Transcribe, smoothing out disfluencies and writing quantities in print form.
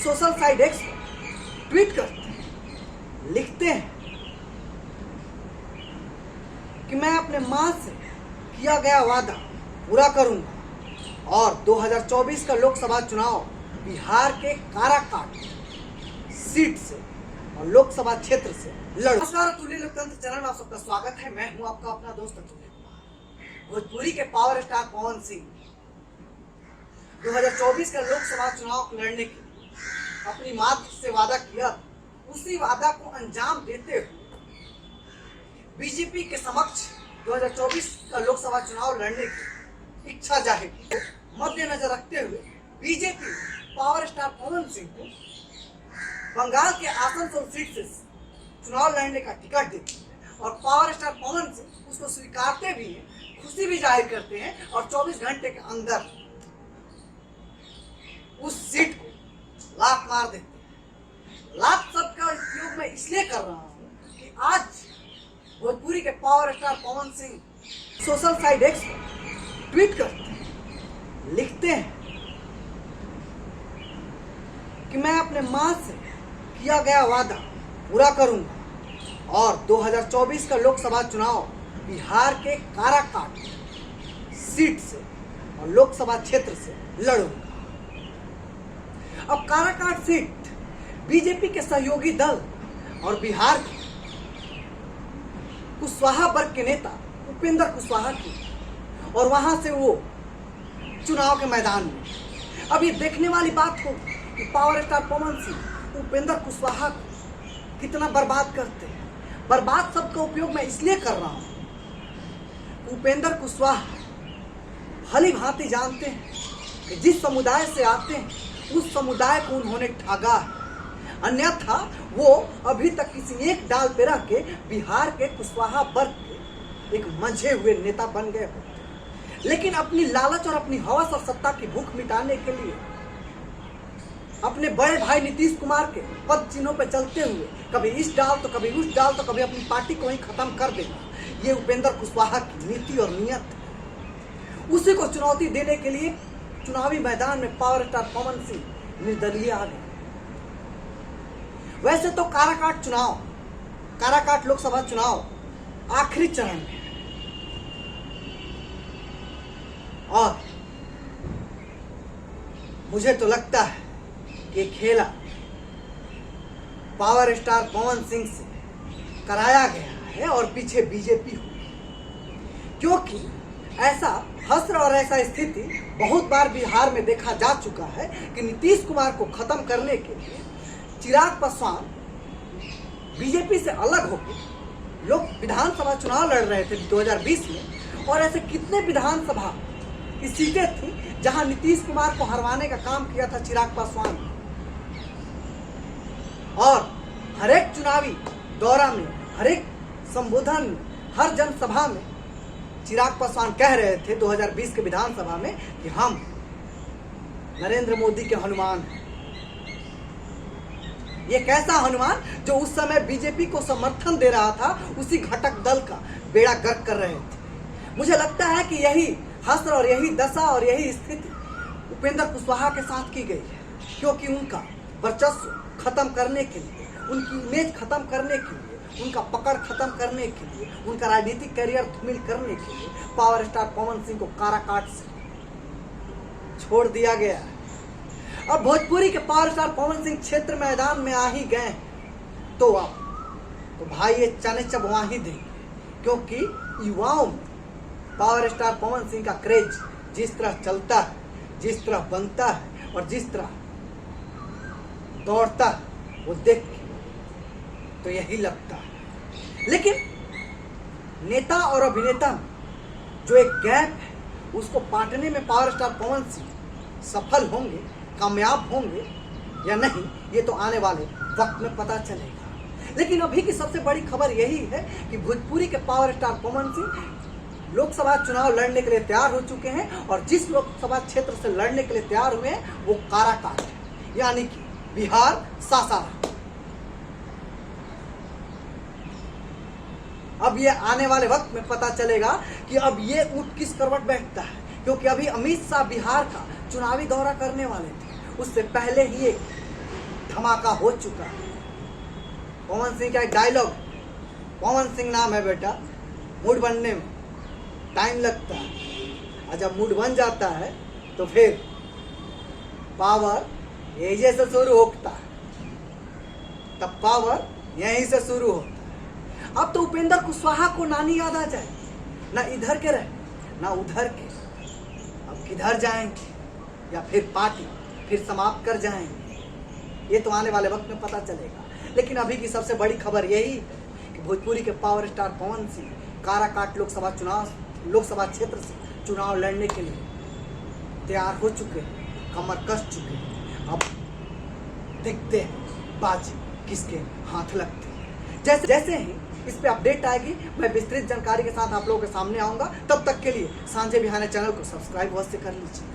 Social site x पर tweet करते हैं, लिखते हैं कि मैं अपने मां से किया गया वादा पूरा करूंगा और 2024 का लोकसभा चुनाव बिहार के काराकाट सीट से और लोकसभा क्षेत्र से लड़। नमस्कार, अतुल्य लोकतंत्र चैनल में आप सबका स्वागत है। मैं हूं आपका अपना दोस्त अतुल्य कुमार। भोजपुरी के पावर स्टार पवन सिंह 2024 का लोकसभा चुनाव लड़ने के लिए अपनी मां से वादा किया, उसी वादा को अंजाम देते हुए बीजेपी के समक्ष 2024 का लोकसभा चुनाव लड़ने की इच्छा जाहिर की। मद्देनजर रखते हुए BJP power star Pawan Singh को बंगाल के आसनसोल सीट से चुनाव लड़ने का टिकट देती है और पावर स्टार पवन सिंह उसको स्वीकारते भी हैं, खुशी भी जाहिर करते हैं और 24 घंटे के अंदर उस सीट को लात मार देते हैं। लात शब्द का उपयोग मैं इसलिए कर रहा हूं कि आज भोजपुरी के power star Pawan Singh social site x पर ट्वीट करते हैं, लिखते हैं कि मैं अपने मां से किया गया वादा पूरा करूंगा और 2024 का लोकसभा चुनाव बिहार के काराकाट सीट से और लोकसभा क्षेत्र से लड़ूंगा। अब काराकाट सीट बीजेपी के सहयोगी दल और बिहार के कुशवाहा वर्ग के नेता उपेंद्र कुशवाहा की और वहां से वो चुनाव के मैदान में। अब ये देखने वाली बात हो कि पावर स्टार पवन सिंह उपेंद्र कुशवाहा को कितना बर्बाद करते हैं। बर्बाद शब्द का उपयोग मैं इसलिए कर रहा हूं, उपेंद्र कुशवाहा भली भांति जानते हैं कि जिस समुदाय से आते हैं उस समुदाय को उन्होंने ठगा है, अन्यथा वो अभी तक किसी एक डाल पे रह के बिहार के कुशवाहा वर्ग के एक मंझे हुए नेता बन गए होते। लेकिन अपनी लालच और अपनी हवस और सत्ता की भूख मिटाने के लिए अपने बड़े भाई नीतीश कुमार के पद चिन्हों पर चलते हुए कभी इस डाल तो कभी उस डाल तो कभी अपनी पार्टी को ही खत्म कर देना, ये उपेंद्र कुशवाहा की नीति और नियत है। उसी को चुनौती देने के लिए चुनावी मैदान में पावर स्टार पवन सिंह निर्दलीय आ गए। वैसे तो काराकाट लोकसभा चुनाव आखिरी चरण में है और मुझे तो लगता है कि खेला पावर स्टार पवन सिंह से कराया गया है और पीछे बीजेपी हो, क्योंकि ऐसा हस्र और ऐसा स्थिति बहुत बार बिहार में देखा जा चुका है कि नीतीश कुमार को खत्म करने के लिए चिराग पासवान बीजेपी से अलग होकर लोग विधानसभा चुनाव लड़ रहे थे 2020 में। और ऐसे कितने विधानसभा की सीटें थी जहां नीतीश कुमार को हरवाने का काम किया था चिराग पासवान। और हर एक चुनावी दौरा में, हर एक संबोधन में, हर जनसभा में चिराग पासवान कह रहे थे 2020 के विधानसभा में कि हम नरेंद्र मोदी के हनुमान हैं। ये कैसा हनुमान जो उस समय बीजेपी को समर्थन दे रहा था, उसी घटक दल का बेड़ा गर्क कर रहे थे। मुझे लगता है कि यही हस्र और यही दशा और यही स्थिति उपेंद्र कुशवाहा के साथ की गई है, क्योंकि उनका वर्चस्व खत्म करने के लिए, उनकी इमेज खत्म करने के लिए, उनका पकड़ खत्म करने के लिए, उनका राजनीतिक करियर धूमिल करने के लिए पावर स्टार पवन सिंह को काराकाट से छोड़ दिया गया है। अब भोजपुरी के पावर स्टार पवन सिंह क्षेत्र मैदान में आ ही गए तो अब तो भाई ये चने वहां ही देंगे, क्योंकि युवाओं में पावर स्टार पवन सिंह का क्रेज जिस तरह चलता है, जिस तरह बनता है और जिस तरह दौड़ता है, वो देख के तो यही लगता है। लेकिन नेता और अभिनेता में जो एक गैप है, उसको पाटने में पावर स्टार पवन सिंह सफल होंगे, कामयाब होंगे या नहीं, ये तो आने वाले वक्त में पता चलेगा। लेकिन अभी की सबसे बड़ी खबर यही है कि भोजपुरी के पावर स्टार पवन सिंह लोकसभा चुनाव लड़ने के लिए तैयार हो चुके हैं और जिस लोकसभा क्षेत्र से लड़ने के लिए तैयार हुए हैं वो काराकाट है, यानी कि बिहार सासाराम। अब ये आने वाले वक्त में पता चलेगा कि अब ये ऊंट किस करवट बैठता है, क्योंकि अभी अमित शाह बिहार का चुनावी दौरा करने वाले थे। उससे पहले ही एक धमाका हो चुका है। पवन सिंह का एक डायलॉग, पवन सिंह नाम है बेटा, मूड बनने में टाइम लगता है, और जब मूड बन जाता है तो फिर पावर यही से शुरू होता है, तब पावर यहीं से शुरू होता है। अब तो उपेंद्र कुशवाहा को नानी याद आ जाए, ना इधर के रहे ना उधर के, अब किधर जाएंगे या फिर पार्टी फिर समाप्त कर जाएंगे, ये तो आने वाले वक्त में पता चलेगा। लेकिन अभी की सबसे बड़ी खबर यही कि भोजपुरी के पावर स्टार पवन सिंह काराकाट लोकसभा क्षेत्र से चुनाव लड़ने के लिए तैयार हो चुके हैं, कमर कस चुके हैं। अब देखते हैं बाजी किसके हाथ लगते हैं। जैसे जैसे ही इस पे अपडेट आएगी मैं विस्तृत जानकारी के साथ आप लोगों के सामने आऊंगा। तब तक के लिए सांझे बिहाने चैनल को सब्सक्राइब अवश्य कर लीजिए।